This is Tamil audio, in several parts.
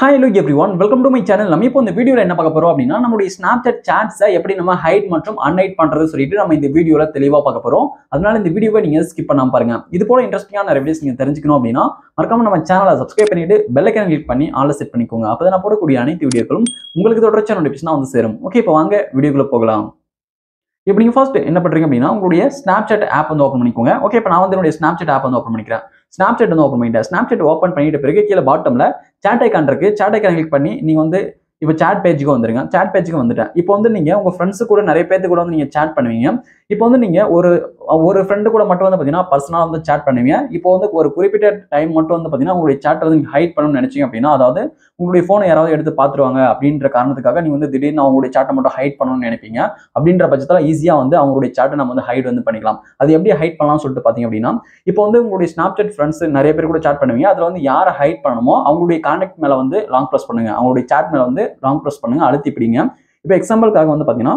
Hi, hello everyone. Welcome to my channel. நம்ம இப்போ இந்த வீடியோல என்ன பார்க்க போறோம் அப்படினா நம்மளுடைய Snapchat chats எப்படி நம்ம ஹைட் மற்றும் அன்ஹைட் பண்றது சொல்லிட்டு நம்ம இந்த வீடியோல தெளிவா பார்க்க போறோம். அதனால இந்த வீடியோவை நீங்க ஸ்கிப் பண்ணாம பாருங்க. இது போல இன்ட்ரஸ்டிங்கான வீடியோஸ் நீங்க தெரிஞ்சுக்கணும் அப்படினா மறக்காம நம்ம சேனலை சப்ஸ்கிரைப் பண்ணிட்டு பெல் ஐகானை கிளிக் பண்ணி ஆல்ல செட் பண்ணிக்கோங்க. அப்பதான் நான் போடக்கூடிய அனைத்து வீடியோக்களும் உங்களுக்கு தொடர்ச்சியான நோட்டிஃபிகேஷனா வந்து சேரும். ஓகே, இப்போ வாங்க வீடியோக்குள்ள போகலாம். இப்போ நீங்க ஃபர்ஸ்ட் என்ன பண்றீங்க அப்படினா உங்களுடைய Snapchat ஆப் வந்து ஓபன் பண்ணிக்கோங்க. ஓகே, இப்போ நான் வந்து என்னுடைய Snapchat ஆப் வந்து ஓபன் பண்ணிக்கிறேன். Snapchat வந்து ஓபன் பண்ணிட்டேன். Snapchat ஓபன் பண்ணிட்ட பிறகு கீழ பாட்டம்ல chat icon இருக்கு. chat icon கிளிக் பண்ணி நீங்க வந்து இப்போ chat பேஜ்க்கு வந்துருங்க. chat பேஜ்க்கு வந்துட்டேன். இப்போ வந்து நீங்க உங்க ஃப்ரெண்ட்ஸ் கூட நிறைய பேத்து கூட வந்து நீங்க chat பண்ணுவீங்க. இப்போ வந்து நீங்க ஒரு ஃப்ரெண்ட் கூட மட்டும் வந்து பாத்தீங்கன்னா பர்சனலா வந்து chat பண்ணுவீங்க. இப்போ வந்து ஒரு குறிப்பிட்ட டைம் மட்டும் வந்து பாத்தீங்கன்னா உங்களுடைய chat வந்து நீங்க ஹைட் பண்ணனும்னு நினைச்சீங்க அப்படினா, அதாவது உங்களுடைய போனை யாராவது எடுத்து பாத்துருவாங்க அப்படின்ற காரணத்துக்காக நீங்க வந்து திடீர்னு அவங்களுடைய chat மட்டும் ஹைட் பண்ணனும்னு நினைப்பீங்க. அப்படின்ற பட்சத்துல ஈஸியா வந்து அவங்களுடைய chat நம்ம வந்து ஹைட் வந்து பண்ணிக்கலாம். அது எப்படி ஹைட் பண்ணலாம்னு சொல்லிட்டு பாத்தீங்க அப்படினா, இப்போ வந்து உங்களுடைய Snapchat ஃப்ரெண்ட்ஸ் நிறைய பேர் கூட chat பண்ணுவீங்க. அதுல வந்து யார ஹைட் பண்ணணுமோ அவங்களுடைய கான்டாக்ட் மேல வந்து லாங் பிரஸ் பண்ணுங்க. அவங்களுடைய chat மேல வந்து லாங் பிரஸ் பண்ணுங்க, அழுத்தி பிடிங்க. இப்போ எக்ஸாம்பிளுக்காக வந்து பாத்தீங்கன்னா,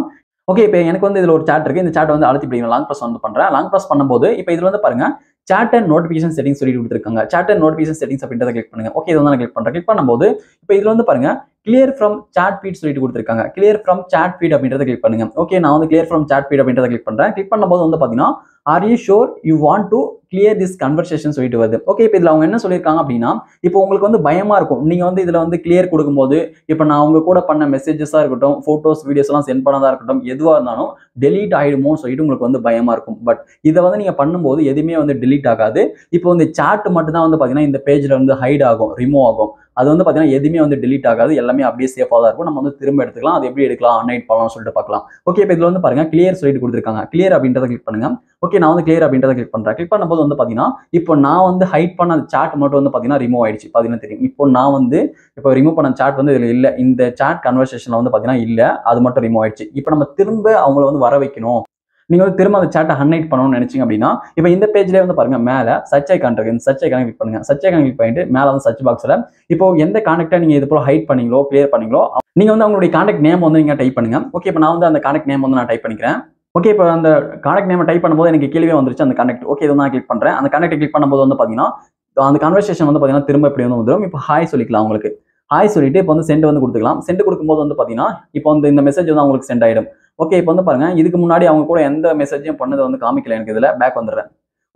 ஓகே, இப்போ எனக்கு வந்து இதுல ஒரு chat இருக்கு. இந்த chat வந்து அழுத்தி பிடிங்க. லாங் பிரஸ் வந்து பண்றேன். லாங் பிரஸ் பண்ணும்போது இப்போ இதுல வந்து பாருங்க chat and notification settings சொல்லி கொடுத்திருக்காங்க. chat and notification settings அப்படின்றத கிளிக் பண்ணுங்க. ஓகே, இத வந்து நான் கிளிக் பண்றேன். கிளிக் பண்ணும்போது இப்போ இதுல வந்து பாருங்க clear from chat feed சொல்லிட்டு கொடுத்திருக்காங்க. clear from chat feed அப்படின்றத கிளிக் பண்ணுங்க. ஓகே, நான் வந்து clear from chat feed அப்படின்றத கிளிக் பண்றேன். கிளிக் பண்ணும்போது வந்து பாத்தீங்கன்னா are you sure you want to clear this conversation சொல்லிட்டு வருது. ஓகே, இப்போ இதுல அவங்க என்ன சொல்லிருக்காங்க அப்படின்னா, இப்போ உங்களுக்கு வந்து பயமா இருக்கும். நீங்க வந்து இதுல வந்து கிளியர் கொடுக்கும்போது இப்போ நான் அவங்க கூட பண்ண மெசேஜஸா இருக்கட்டும், போட்டோஸ் வீடியோஸ் எல்லாம் சென்ட் பண்ணதா இருக்கட்டும், எதுவா இருந்தாலும் டெலீட் ஆயிடுமோன்னு சொல்லிட்டு உங்களுக்கு வந்து பயமா இருக்கும். பட் இதை வந்து நீங்க பண்ணும்போது எதுவுமே வந்து டெலீட் ஆகாது. இப்போ வந்து சாட் மட்டும் தான் வந்து பாத்தீங்கன்னா இந்த பேஜ்ல வந்து ஹைட் ஆகும், ரிமூவ் ஆகும். அது வந்து பாத்தீங்கன்னா எதுவுமே வந்து டெலீட் ஆகாது. எல்லாமே அப்படியே சேஃபா தான் இருக்கும். நம்ம வந்து திரும்ப எடுத்துக்கலாம். அது எப்படி எடுக்கலாம், அன்ஹைட் பண்ணலாம்னு சொல்லிட்டு பார்க்கலாம். ஓகே, இப்போ இதுல வந்து பாருங்க கிளியர் சொல்லிட்டு கொடுத்திருக்காங்க. கிளியர் அப்படின்றத கிளிக் பண்ணுங்க. ஓகே, நான் வந்து கிளியர் அப்படின்றத கிளிக் பண்றேன். கிளிக் பண்ணும்போது வந்து பாத்தீங்கன்னா இப்போ நான் வந்து ஹைட் பண்ண சாட் மட்டும் வந்து பாத்தீங்கன்னா ரிமூவ் ஆயிடுச்சு. பாத்தீங்கன்னா தெரியும். இப்போ நான் வந்து இப்போ ரிமூவ் பண்ண சாட் வந்து இதுல இல்ல. இந்த சாட் கன்வர்சேஷன்ல வந்து பாத்தீங்கன்னா இல்ல. அது மட்டும் ரிமூவ் ஆயிடுச்சு. இப்போ நம்ம திரும்ப அவங்கள வந்து வர வைக்கணும். நீங்க வந்து திரும்ப அந்த சாட்டை அன்ஹைட் பண்ணணும்னு நினைச்சீங்க அப்படின்னா, இப்போ இந்த பேஜ்லயே வந்து பாருங்க மேல சர்ச் ஐகான் இருக்கு. இந்த சர்ச் ஐகானை கிளிக் பண்ணுங்க. சர்ச் ஐகானை கிளிக் பண்ணிட்டு மேல வந்து சர்ச் பாக்ஸ்ல இப்போ எந்த கான்டாக்டை நீங்க இது போல ஹைட் பண்ணீங்களோ, கிளியர் பண்ணீங்களோ, நீங்க வந்து அவங்களுடைய கான்டாக்ட் நேம் வந்து நீங்க டைப் பண்ணுங்க. ஓகே, இப்போ நான் வந்து அந்த கான்டாக்ட் நேம் வந்து நான் டைப் பண்ணிக்கிறேன். ஓகே, இப்போ அந்த கான்டாக்ட் நேம் டைப் பண்ணும்போது எனக்கு கீழே வந்துருச்சு அந்த கான்டாக்ட். ஓகே, இதை நான் கிளிக் பண்றேன். அந்த கான்டாக்ட் கிளிக் பண்ணும்போது வந்து பாத்தீங்கன்னா அந்த கன்வர்சேஷன் வந்து பாத்தீங்கன்னா திரும்ப இப்படி வந்து வந்துடும். இப்போ ஹாய் சொல்லிக்கலாம். உங்களுக்கு ஹாய் சொல்லிட்டு இப்போ வந்து சென்ட் வந்து கொடுத்துக்கலாம். சென்ட் கொடுக்கும்போது வந்து பாத்தீங்கன்னா இப்போ வந்து இந்த மெசேஜ் வந்து அவங்களுக்கு சென்ட் ஆயிடும். ஓகே, இப்போ வந்து பாருங்க இதுக்கு முன்னாடி அவங்க கூட எந்த மெசேஜையும் பண்ணது வந்து காமிக்கல. எனக்கு இதுல பேக் வந்துடுறேன்.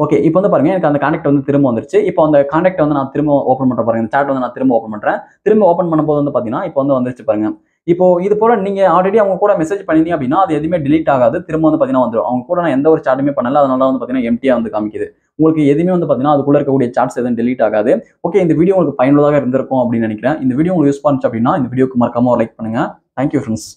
ஓகே, இப்போ வந்து பாருங்க எனக்கு அந்த கான்டாக்ட் வந்து திரும்ப வந்துருச்சு. இப்போ அந்த கான்டாக்ட் வந்து நான் திரும்ப ஓப்பன் பண்றேன் பாருங்க. இந்த சாட் வந்து நான் திரும்ப ஓப்பன் பண்றேன். திரும்ப ஓப்பன் பண்ணும்போது வந்து பாத்தீங்கன்னா இப்போ வந்து வந்துருச்சு பாருங்க. இப்போ இது போல நீங்க ஆல்ரெடி அவங்க கூட மெசேஜ் பண்ணீங்க அப்படின்னா அது எதுவுமே டெலீட் ஆகாது. திரும்ப வந்து பாத்தீங்கன்னா வந்துடும். அவங்க கூட நான் எந்த ஒரு சாட்டுமே பண்ணல. அதனால வந்து பாத்தீங்கன்னா எம்டியா வந்து காமிக்குது. உங்களுக்கு எதுவுமே வந்து பாத்தீங்கன்னா அதுக்குள்ள இருக்கக்கூடிய சாட்ஸ் எதுவும் டெலீட் ஆகாது. ஓகே, இந்த வீடியோ உங்களுக்கு பயனுள்ளதாக இருந்திருக்கும் அப்படின்னு நினைக்கிறேன். இந்த வீடியோ உங்களுக்கு யூஸ் பண்ணுச்சு அப்படின்னா இந்த வீடியோக்கு மறக்காம ஒரு லைக் பண்ணுங்க. Thank you friends.